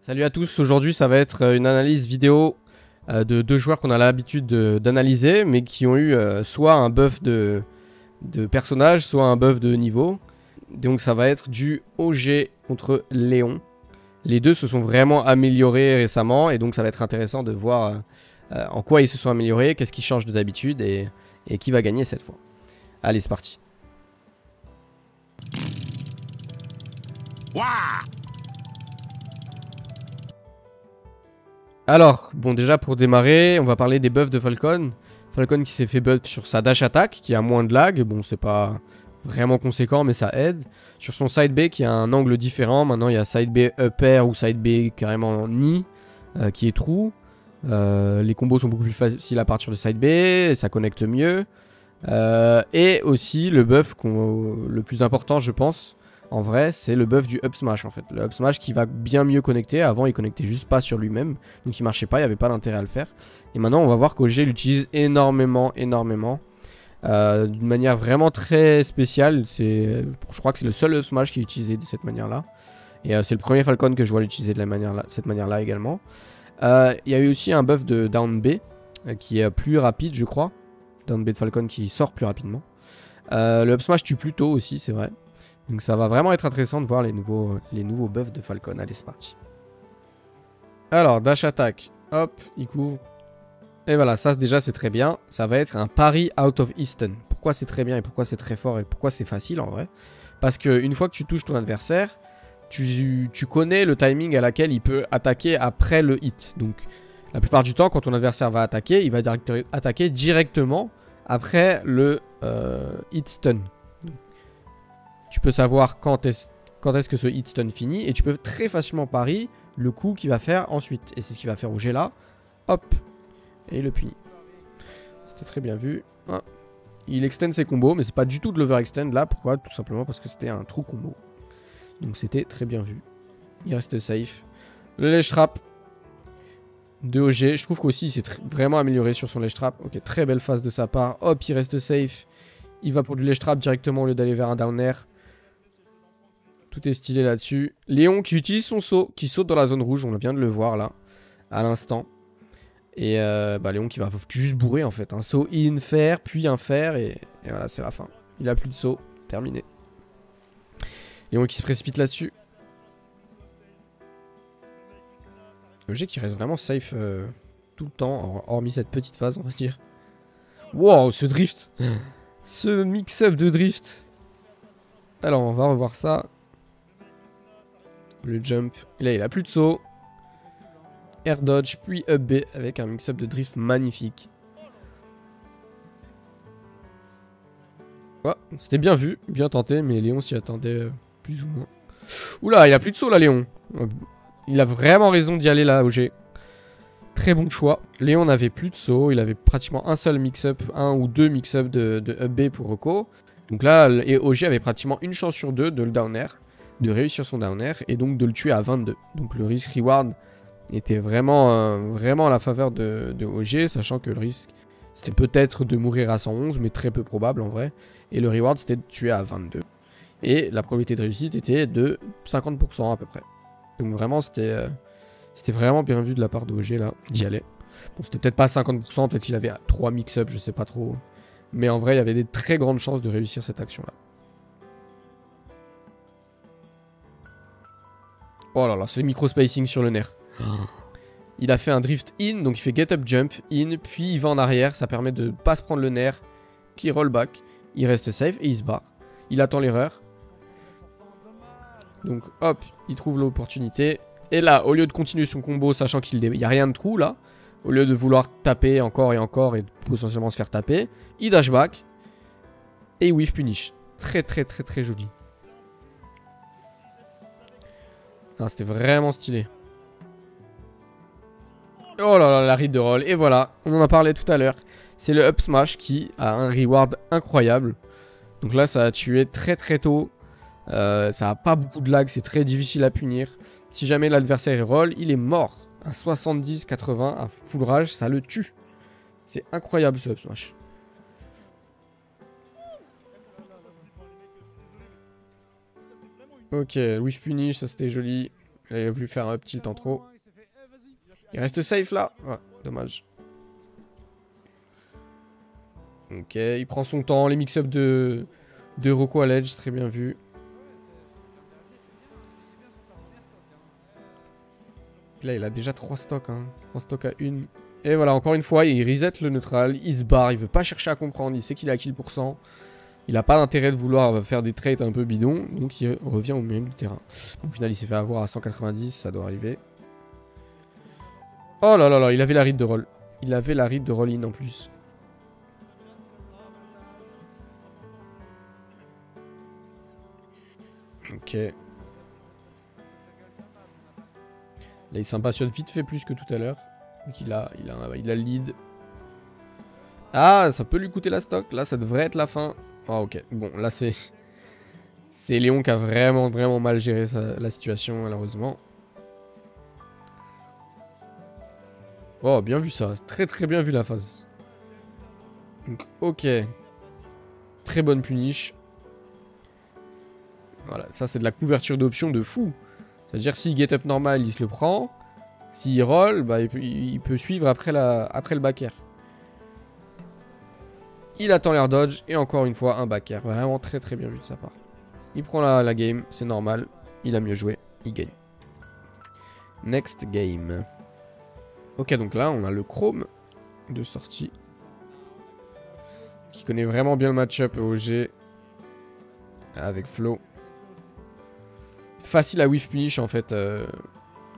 Salut à tous, aujourd'hui ça va être une analyse vidéo de deux joueurs qu'on a l'habitude d'analyser mais qui ont eu soit un buff de personnage, soit un buff de niveau. Donc ça va être du OG contre Léon. Les deux se sont vraiment améliorés récemment et donc ça va être intéressant de voir en quoi ils se sont améliorés, qu'est-ce qui change de d'habitude et qui va gagner cette fois. Allez, c'est parti. Alors, bon déjà pour démarrer, on va parler des buffs de Falcon. Falcon qui s'est fait buff sur sa dash attack, qui a moins de lag. Bon, c'est pas vraiment conséquent, mais ça aide. Sur son side B qui a un angle différent. Maintenant, il y a side B up air ou side B carrément knee, qui est true. Les combos sont beaucoup plus faciles à partir de side B, ça connecte mieux. Et aussi le buff le plus important, je pense, en vrai, c'est le buff du up smash en fait. Le up smash qui va bien mieux connecter. Avant, il connectait juste pas sur lui-même. Donc il marchait pas, il n'y avait pas d'intérêt à le faire. Et maintenant, on va voir qu'OG l'utilise énormément. D'une manière vraiment très spéciale. Je crois que c'est le seul up smash qui est utilisé de cette manière-là. Et c'est le premier Falcon que je vois l'utiliser de cette manière-là également. Il y a eu aussi un buff de down B qui est plus rapide, je crois. Down B de Falcon qui sort plus rapidement. Le up smash tue plus tôt aussi, c'est vrai. Donc ça va vraiment être intéressant de voir les nouveaux buffs de Falcon. Allez, c'est parti. Alors, dash attack. Hop, il couvre. Et voilà, ça déjà c'est très bien. Ça va être un parry out of Easton. Pourquoi c'est très bien et pourquoi c'est très fort et pourquoi c'est facile en vrai? Parce qu'une fois que tu touches ton adversaire, tu connais le timing à laquelle il peut attaquer après le hit. Donc la plupart du temps, quand ton adversaire va attaquer, il va attaquer directement après le hit stun. Tu peux savoir quand est-ce que ce hit stun finit et tu peux très facilement pari le coup qu'il va faire ensuite. Et c'est ce qu'il va faire OG là. Hop. Et il le punit. C'était très bien vu. Ah. Il extend ses combos, mais c'est pas du tout de l'overextend là. Pourquoi? Tout simplement parce que c'était un true combo. Donc c'était très bien vu. Il reste safe. Le ledge trap de OG. Je trouve qu'aussi il s'est vraiment amélioré sur son ledge trap. Ok, très belle phase de sa part. Hop, il reste safe. Il va pour du ledge trap directement au lieu d'aller vers un down air. Tout est stylé là-dessus. Léon qui utilise son saut, qui saute dans la zone rouge. On vient de le voir là, à l'instant. Et Léon qui va juste bourrer en fait. Un saut in, fer, puis un fer. Et voilà, c'est la fin. Il a plus de saut. Terminé. Léon qui se précipite là-dessus. OG qui reste vraiment safe tout le temps, hormis cette petite phase, on va dire. Wow, ce drift. Ce mix-up de drift. Alors, on va revoir ça. Le jump. Là, il a plus de saut. Air dodge, puis up B avec un mix-up de drift magnifique. Oh, c'était bien vu, bien tenté, mais Léon s'y attendait plus ou moins. Oula, il a plus de saut là, Léon. Il a vraiment raison d'y aller là, OG. Très bon choix. Léon n'avait plus de saut, il avait pratiquement un seul mix-up, un ou deux mix-up de up B pour Reco. Donc là, OG avait pratiquement une chance sur deux de le down air, de réussir son down air et donc de le tuer à 22. Donc le risk reward était vraiment, vraiment à la faveur de OG, sachant que le risque c'était peut-être de mourir à 111, mais très peu probable en vrai. Et le reward c'était de tuer à 22. Et la probabilité de réussite était de 50% à peu près. Donc vraiment c'était vraiment bien vu de la part de OG là, d'y aller. Bon, c'était peut-être pas 50%, peut-être qu'il avait 3 mix-up, je sais pas trop. Mais en vrai, il y avait des très grandes chances de réussir cette action là. Oh là là, ce micro-spacing sur le nerf. Il a fait un drift in, donc il fait get up jump in, puis il va en arrière, ça permet de pas se prendre le nerf, qui roll back, il reste safe et il se barre. Il attend l'erreur. Donc hop, il trouve l'opportunité. Et là, au lieu de continuer son combo, sachant qu'il n'y a rien de trou là, au lieu de vouloir taper encore et encore et potentiellement se faire taper, il dash back et whiff punish. Très très très très joli. C'était vraiment stylé. Oh là là, la read de roll. Et voilà, on en a parlé tout à l'heure. C'est le up smash qui a un reward incroyable. Donc là, ça a tué très très tôt. Ça a pas beaucoup de lag, c'est très difficile à punir. Si jamais l'adversaire roll, il est mort. Un 70-80, un full rage, ça le tue. C'est incroyable ce up smash. Ok, whiff punish, ça c'était joli. J'avais voulu faire un petit temps trop. Il reste safe là. Ouais, dommage. Ok, il prend son temps. Les mix-up de Rocco à l'edge, très bien vu. Là, il a déjà 3 stocks. Hein. 3 stocks à 1. Et voilà, encore une fois, il reset le neutral. Il se barre. Il veut pas chercher à comprendre. Il sait qu'il a kill %. Il a pas d'intérêt de vouloir faire des trades un peu bidons. Donc, il revient au milieu du terrain. Au final, il s'est fait avoir à 190. Ça doit arriver. Oh là là là, il avait la read de roll. Il avait la read de roll-in en plus. Ok. Là, il s'impatiente vite fait plus que tout à l'heure. Donc il a le lead. Ah, ça peut lui coûter la stock. Là, ça devrait être la fin. Ah, ok. Bon, là, c'est... C'est Léon qui a vraiment, vraiment mal géré la situation, malheureusement. Oh, bien vu ça. Très, très bien vu la phase. Donc, ok. Très bonne punish. Voilà, ça, c'est de la couverture d'options de fou. C'est-à-dire, s'il get up normal, il se le prend. S'il roll, bah, il peut suivre après le back air. Il attend l'air dodge. Et encore une fois, un back air. Vraiment très très bien vu de sa part. Il prend la game. C'est normal. Il a mieux joué. Il gagne. Next game. Ok, donc là, on a le Chrome de sortie. Qui connaît vraiment bien le match-up OG. Avec Flo. Facile à whiff punish en fait.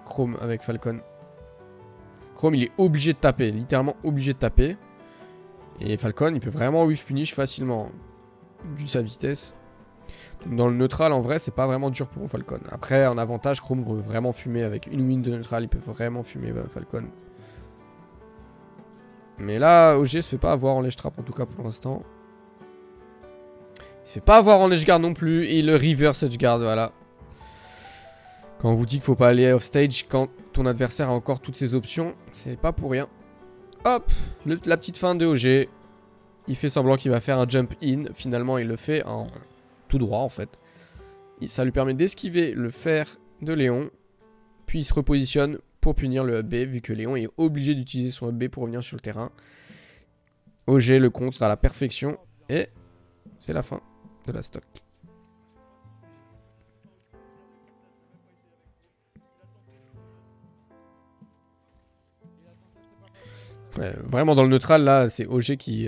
Chrome avec Falcon. Chrome, il est obligé de taper. Littéralement obligé de taper. Et Falcon, il peut vraiment whiff punish facilement. Vu sa vitesse. Donc dans le neutral, en vrai, c'est pas vraiment dur pour Falcon. Après, en avantage, Chrome veut vraiment fumer. Avec une win de neutral, il peut vraiment fumer Falcon. Mais là, OG se fait pas avoir en ledge trap, en tout cas pour l'instant. Il se fait pas avoir en edge guard non plus. Et le reverse edge guard, voilà. Quand on vous dit qu'il faut pas aller off stage quand ton adversaire a encore toutes ses options, c'est pas pour rien. Hop, la petite fin de OG. Il fait semblant qu'il va faire un jump in. Finalement, il le fait en tout droit en fait. Et ça lui permet d'esquiver le fer de Léon. Puis il se repositionne pour punir le up B, vu que Léon est obligé d'utiliser son up B pour revenir sur le terrain. OG le contre à la perfection. Et c'est la fin de la stock. Ouais, vraiment dans le neutral là, c'est OG qui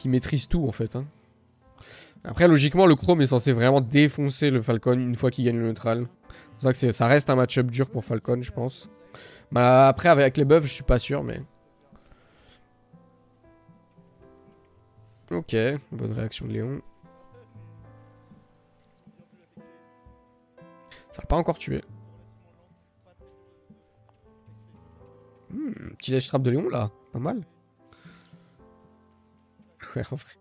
maîtrise tout en fait. Hein. Après logiquement le Chrome est censé vraiment défoncer le Falcon une fois qu'il gagne le neutral. C'est pour ça que ça reste un match-up dur pour Falcon je pense. Bah, après avec les buffs je suis pas sûr mais... Ok, bonne réaction de Léon. Ça n'a pas encore tué. Petit ledge trap de Léon là, pas mal. Ouais, en vrai.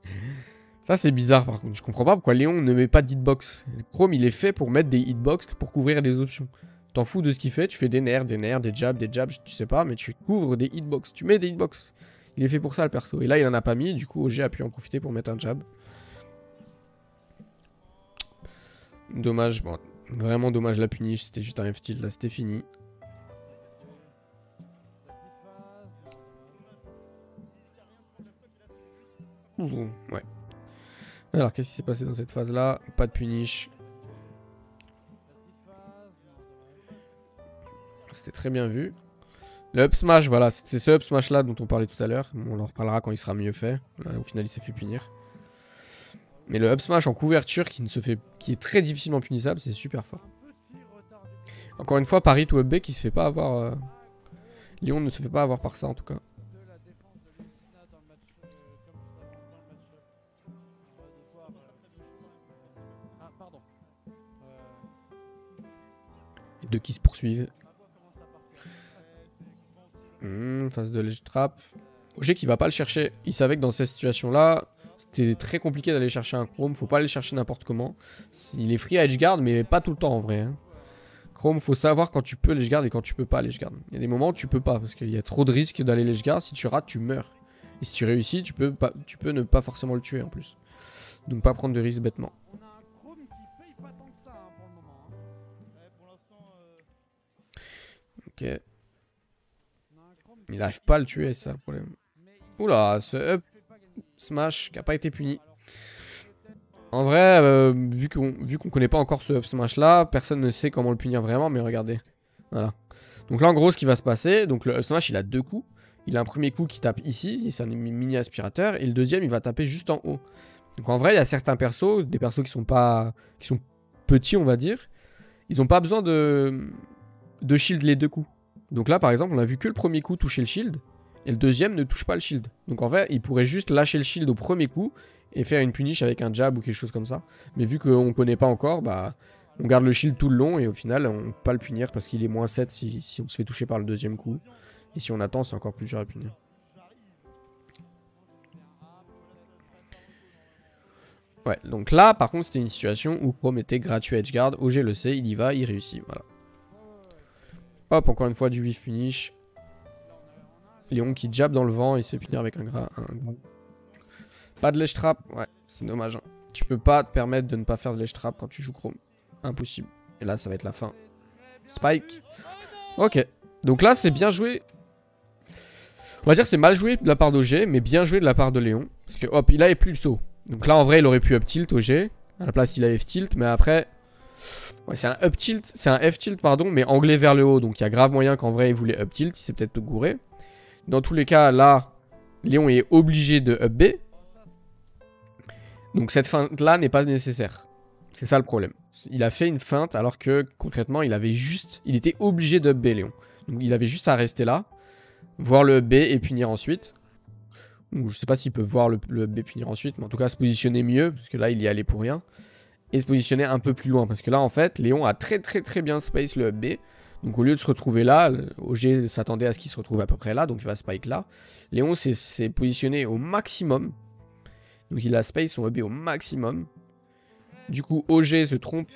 Ça c'est bizarre par contre, je comprends pas pourquoi Léon ne met pas de hitbox. Le Chrome il est fait pour mettre des hitbox pour couvrir des options. T'en fous de ce qu'il fait, tu fais des nerfs, des jabs, tu sais pas, mais tu couvres des hitbox, tu mets des hitbox. Il est fait pour ça le perso. Et là il en a pas mis, du coup OG a pu en profiter pour mettre un jab. Dommage, bon, vraiment dommage la punish, c'était juste un F-tilt, là c'était fini. Ouais. Alors, qu'est-ce qui s'est passé dans cette phase-là? Pas de punish. C'était très bien vu. Le up smash, voilà, c'est ce up smash-là dont on parlait tout à l'heure. On en reparlera quand il sera mieux fait. Là, au final, il s'est fait punir. Mais le up smash en couverture qui est très difficilement punissable, c'est super fort. Encore une fois, pari to up B qui se fait pas avoir... Léon ne se fait pas avoir par ça, en tout cas. Les deux qui se poursuivent. Phase de ledge trap. OG qui va pas le chercher. Il savait que dans cette situation-là, c'était très compliqué d'aller chercher un Chrome. Faut pas aller chercher n'importe comment. Il est free à edgeguard, mais pas tout le temps en vrai. Hein. Chrome, faut savoir quand tu peux l'edgeguard et quand tu peux pas l'edgeguard. Il y a des moments où tu peux pas, parce qu'il y a trop de risques d'aller l'edgeguard. Si tu rates, tu meurs. Et si tu réussis, tu peux ne pas forcément le tuer en plus. Donc pas prendre de risques bêtement. Ok. Il n'arrive pas à le tuer, c'est ça le problème. Oula, ce up smash qui n'a pas été puni. En vrai, vu qu'on connaît pas encore ce up smash là, personne ne sait comment le punir vraiment, mais regardez. Voilà. Donc là, en gros, ce qui va se passer, donc le up smash, il a deux coups. Il a un premier coup qui tape ici, c'est un mini aspirateur, et le deuxième, il va taper juste en haut. Donc en vrai, il y a certains persos, des persos qui sont petits, on va dire, ils ont pas besoin de shield les deux coups. Donc là, par exemple, on a vu que le premier coup toucher le shield, et le deuxième ne touche pas le shield. Donc en fait, il pourrait juste lâcher le shield au premier coup, et faire une punish avec un jab ou quelque chose comme ça. Mais vu qu'on connaît pas encore, bah, on garde le shield tout le long, et au final, on peut pas le punir, parce qu'il est moins 7 si on se fait toucher par le deuxième coup. Et si on attend, c'est encore plus dur à punir. Ouais, donc là, par contre, c'était une situation où Chrome était gratuit à Edgeguard. OG le sait, il y va, il réussit, voilà. Hop, encore une fois, du vif punish. Léon qui jab dans le vent, il se fait punir avec un gras. Pas de ledge trap, ouais, c'est dommage. Hein. Tu peux pas te permettre de ne pas faire de ledge trap quand tu joues Chrome. Impossible. Et là, ça va être la fin. Spike. Ok. Donc là, c'est bien joué. On va dire c'est mal joué de la part d'OG, mais bien joué de la part de Léon. Parce que hop, il avait plus le saut. Donc là, en vrai, il aurait pu up tilt OG. À la place, il a F tilt, mais après... Ouais, c'est un up tilt, c'est un F tilt, pardon, mais anglais vers le haut. Donc il y a grave moyen qu'en vrai, il voulait up tilt. Il s'est peut-être gouré. Dans tous les cas, là, Léon est obligé de up B. Donc cette feinte-là n'est pas nécessaire. C'est ça le problème. Il a fait une feinte alors que, concrètement, il était obligé de up B, Léon. Donc il avait juste à rester là. Voir le B et punir ensuite. Ou je sais pas s'il peut voir le B punir ensuite, mais en tout cas se positionner mieux, parce que là il y allait pour rien. Et se positionner un peu plus loin, parce que là en fait, Léon a très bien space le B. Donc au lieu de se retrouver là, OG s'attendait à ce qu'il se retrouve à peu près là, donc il va spike là. Léon s'est positionné au maximum. Donc il a space son B au maximum. Du coup OG se trompe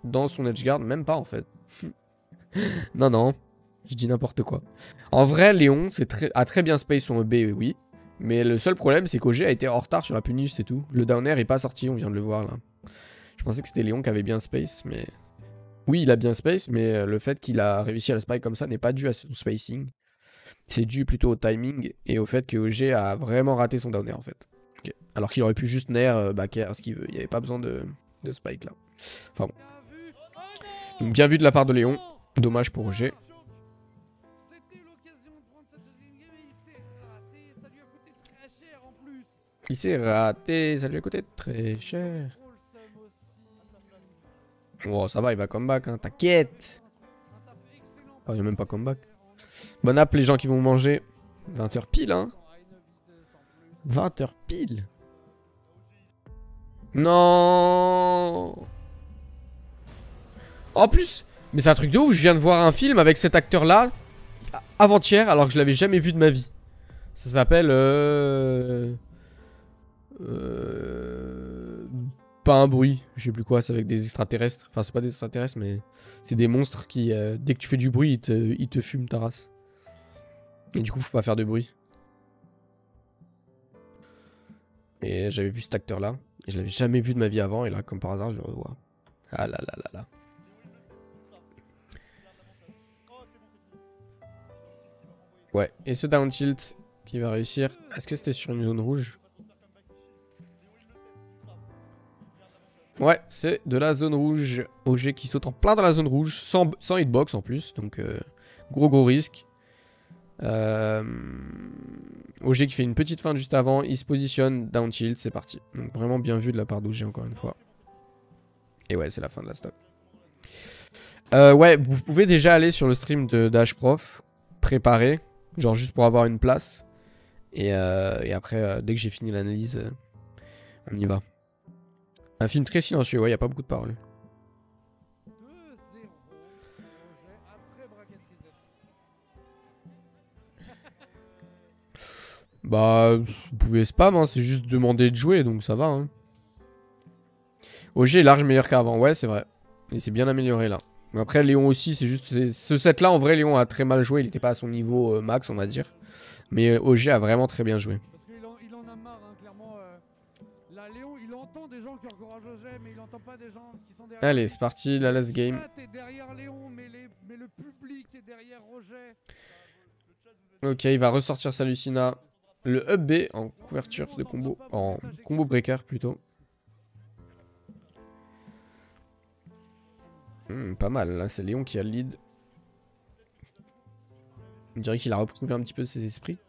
dans son edgeguard, même pas en fait. Non. Je dis n'importe quoi. En vrai, Léon a très bien space son B, oui. Mais le seul problème, c'est qu'OG a été en retard sur la punish, c'est tout. Le down air est pas sorti, on vient de le voir là. Je pensais que c'était Léon qui avait bien space, mais... Oui, il a bien space, mais le fait qu'il a réussi à la spike comme ça n'est pas dû à son spacing. C'est dû plutôt au timing et au fait que OG a vraiment raté son down air en fait. Okay. Alors qu'il aurait pu juste nair, back air, ce qu'il veut. Il n'y avait pas besoin de spike là. Enfin bon. Donc, bien vu de la part de Léon. Dommage pour OG. Il s'est raté, ça lui a coûté très cher. Oh, ça va, il va comeback, hein, t'inquiète. Oh, il n'y a même pas comeback. Bon app, les gens qui vont manger. 20h pile, hein. 20h pile. Non. En plus, mais c'est un truc de ouf, je viens de voir un film avec cet acteur-là avant-hier, alors que je l'avais jamais vu de ma vie. Ça s'appelle... Pas un bruit, je sais plus quoi, c'est avec des extraterrestres. Enfin, c'est pas des extraterrestres, mais c'est des monstres qui, dès que tu fais du bruit, ils te fument ta race. Et du coup, faut pas faire de bruit. Et j'avais vu cet acteur-là, et je l'avais jamais vu de ma vie avant, et là, comme par hasard, je le revois. Ah là là là là. Ouais, et ce down tilt qui va réussir. Est-ce que c'était sur une zone rouge? Ouais, c'est de la zone rouge. OG qui saute en plein dans la zone rouge, sans hitbox en plus, donc gros risque. OG qui fait une petite feinte juste avant, il se positionne, down tilt, c'est parti. Donc vraiment bien vu de la part d'OG encore une fois. Et ouais, c'est la fin de la stock. Ouais, vous pouvez déjà aller sur le stream de Dashprof, préparer, genre juste pour avoir une place. Et après, dès que j'ai fini l'analyse, on y va. Un film très silencieux, ouais, y a pas beaucoup de paroles. Bah, vous pouvez spam, hein, c'est juste demander de jouer, donc ça va. Hein. OG est large meilleur qu'avant, ouais, c'est vrai. Il s'est bien amélioré là. Mais après, Léon aussi, c'est juste... Ce set là, en vrai, Léon a très mal joué, il était pas à son niveau max, on va dire. Mais OG a vraiment très bien joué. Parce qu'il en a marre, hein, clairement. Là, Léon, il entend déjà gens qui encouragent Auger, mais il entend pas des gens qui sont derrière. Allez, c'est parti, la last game. T'es derrière Léon, mais le public est derrière Roger. Ok, il va ressortir sa Lucina. Le up B en couverture de combo. En combo breaker plutôt. Pas mal, là c'est Léon qui a le lead. On dirait qu'il a retrouvé un petit peu ses esprits.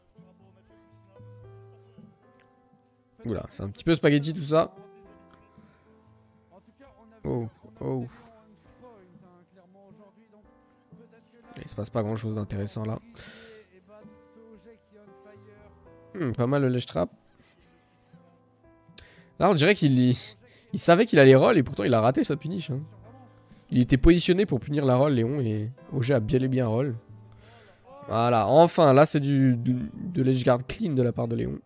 Oula, c'est un petit peu spaghetti tout ça. Oh, oh. Il se passe pas grand chose d'intéressant là. Pas mal le ledge trap. Là on dirait qu'il savait qu'il allait roll et pourtant il a raté sa punish. Hein. Il était positionné pour punir la roll Léon et OG a bien et bien roll. Voilà, enfin là c'est de ledge guard clean de la part de Léon.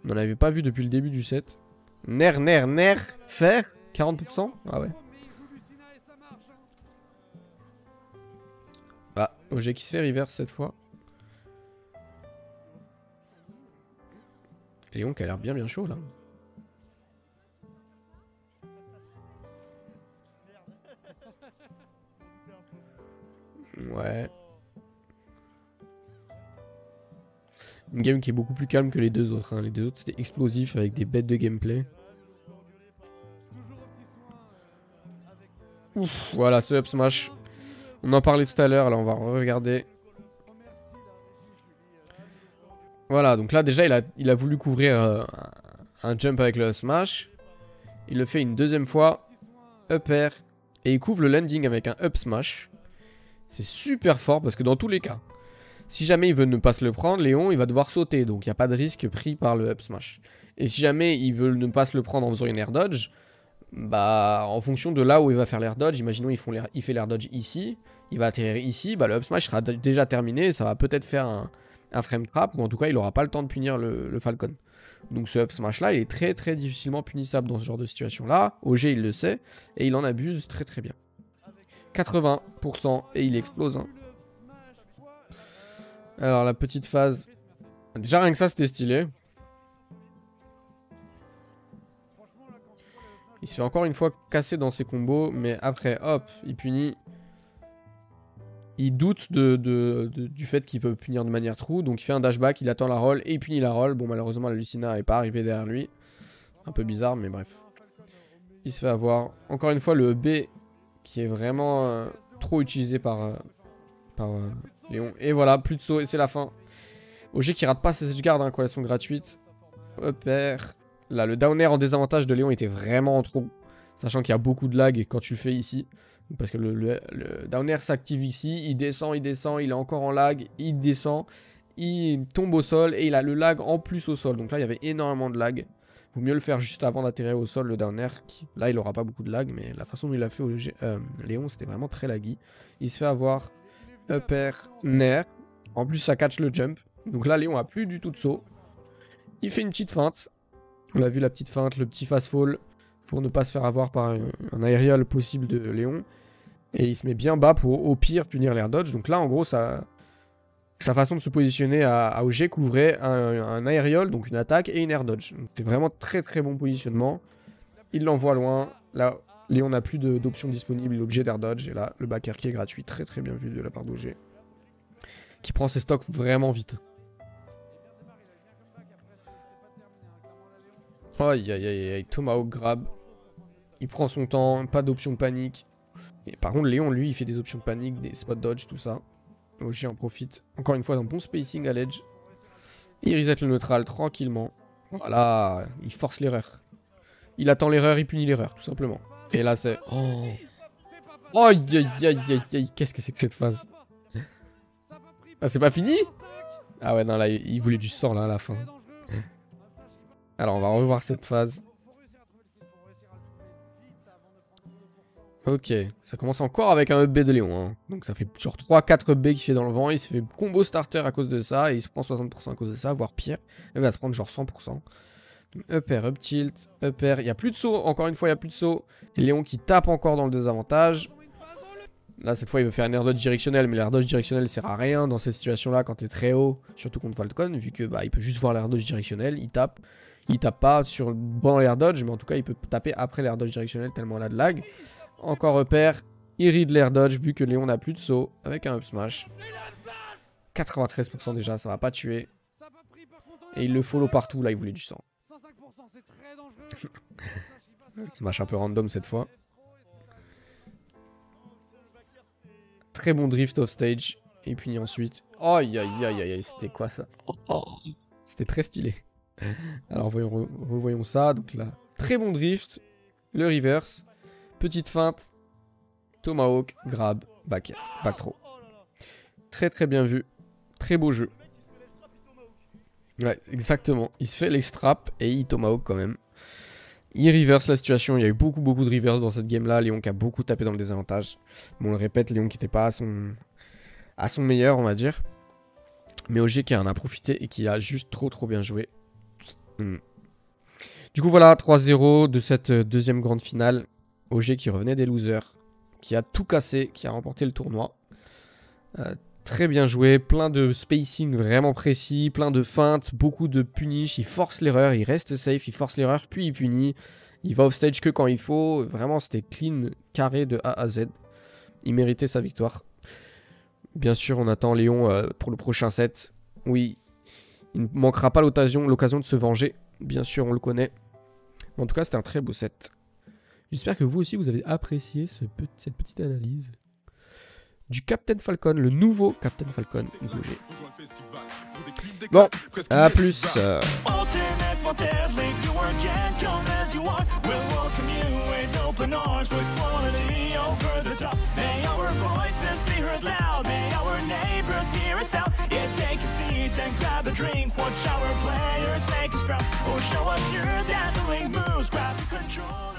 On n'en avait pas vu depuis le début du set. Ner, fer, 40%. Ah ouais. Ah, OG qui se fait reverse cette fois. Léon qui a l'air bien chaud là. Ouais. Une game qui est beaucoup plus calme que les deux autres. Hein. Les deux autres c'était explosif avec des bêtes de gameplay. Ouf, voilà ce up smash. On en parlait tout à l'heure, là on va regarder. Voilà, donc là déjà il a voulu couvrir un jump avec le up smash. Il le fait une deuxième fois. Up air. Et il couvre le landing avec un up smash. C'est super fort parce que dans tous les cas, si jamais il veut ne pas se le prendre, Léon il va devoir sauter. Donc il n'y a pas de risque pris par le up smash. Et si jamais il veut ne pas se le prendre en faisant une air dodge, bah en fonction de là où il va faire l'air dodge, imaginons il fait l'air dodge ici, il va atterrir ici, bah le up smash sera déjà terminé et ça va peut-être faire un frame trap ou en tout cas il aura pas le temps de punir le Falcon. Donc ce up smash là il est très difficilement punissable dans ce genre de situation là. OG il le sait et il en abuse très bien. 80% et il explose. Hein. Alors la petite phase, déjà rien que ça c'était stylé. Il se fait encore une fois casser dans ses combos, mais après, hop, il punit. Il doute du fait qu'il peut punir de manière true, donc il fait un dashback, il attend la roll et il punit la roll. Bon, malheureusement, la Lucina n'est pas arrivée derrière lui. Un peu bizarre, mais bref. Il se fait avoir. Encore une fois, le B qui est vraiment trop utilisé par Léon. Et voilà, plus de saut et c'est la fin. OG qui rate pas ses edgeguards hein, quand elles sont gratuites. Up air. Là, le down air en désavantage de Léon était vraiment trop. Sachant qu'il y a beaucoup de lag quand tu le fais ici. Parce que le down air s'active ici. Il descend, il est encore en lag. Il descend, il tombe au sol. Et il a le lag en plus au sol. Donc là, il y avait énormément de lag. Vaut mieux le faire juste avant d'atterrir au sol, le down air. Là, il aura pas beaucoup de lag. Mais la façon dont il a fait Léon, c'était vraiment très laggy. Il se fait avoir up air, nair. En plus, ça catch le jump. Donc là, Léon a plus du tout de saut. Il fait une petite feinte. On a vu la petite feinte, le petit fast fall pour ne pas se faire avoir par un aérial possible de Léon. Et il se met bien bas pour au pire punir l'air dodge. Donc là en gros sa façon de se positionner à OG couvrait un aérial, donc une attaque et une air dodge. C'était vraiment très bon positionnement. Il l'envoie loin. Là Léon n'a plus d'options disponibles, il est obligé d'air dodge. Et là le back air qui est gratuit, très bien vu de la part d'OG. Qui prend ses stocks vraiment vite. Aïe, Tomahawk grab. Il prend son temps, pas d'option de panique. Et par contre, Léon, lui, il fait des options de panique, des spot dodge, tout ça. OG en profite. Encore une fois, un bon spacing à l'edge. Il reset le neutral tranquillement. Voilà, il force l'erreur. Il attend l'erreur, il punit l'erreur, tout simplement. Et là, c'est... Oh. Aïe, qu'est-ce que c'est que cette phase? Ah, c'est pas fini? Ah ouais, non, là, il voulait du sang, là, à la fin. Alors on va revoir cette phase. Ok, ça commence encore avec un up B de Léon. Hein. Donc ça fait genre 3-4 up B qu'il fait dans le vent. Il se fait combo starter à cause de ça. Et il se prend 60% à cause de ça, voire pire. Il va se prendre genre 100%. Donc, up air, up tilt, up air. Il n'y a plus de saut, encore une fois il n'y a plus de saut. Et Léon qui tape encore dans le désavantage. Là cette fois il veut faire un air dodge directionnel. Mais l'air dodge directionnel sert à rien dans cette situation là quand t'es très haut. Surtout contre Falcon. Vu que bah, il peut juste voir l'air dodge directionnel. Il tape. Il tape pas pendant l'air dodge, mais en tout cas, il peut taper après l'air dodge directionnel tellement elle a de lag. Encore repère. Il read l'air dodge vu que Léon n'a plus de saut avec un up smash. 93% déjà, ça va pas tuer. Et il le follow partout, là il voulait du sang. Smash un peu random cette fois. Très bon drift off stage. Et puis ensuite... Aïe aïe aïe aïe, c'était quoi ça? C'était très stylé. Alors revoyons ça. Donc là, très bon drift. Le reverse. Petite feinte. Tomahawk, grab, back throw. Très très bien vu. Très beau jeu. Ouais, exactement. Il se fait l'extrap et il tomahawk quand même. Il reverse la situation. Il y a eu beaucoup de reverse dans cette game là. Léon qui a beaucoup tapé dans le désavantage. Bon, on le répète, Léon qui n'était pas à son meilleur, on va dire. Mais OG qui en a profité et qui a juste trop bien joué. Du coup voilà, 3-0 de cette deuxième grande finale. OG qui revenait des losers, qui a tout cassé, qui a remporté le tournoi. Très bien joué, plein de spacing vraiment précis, plein de feintes, beaucoup de punish. Il force l'erreur, il reste safe, il force l'erreur, puis il punit. Il va off stage que quand il faut. Vraiment, c'était clean, carré de A à Z. Il méritait sa victoire. Bien sûr, on attend Léon pour le prochain set. Oui, il ne manquera pas l'occasion de se venger. Bien sûr, on le connaît. Mais en tout cas, c'était un très beau set. J'espère que vous aussi, vous avez apprécié cette petite analyse du Captain Falcon, le nouveau Captain Falcon GOG. Bon, à plus. And grab a drink, watch our players make us proud, or show us your dazzling moves, grab the control.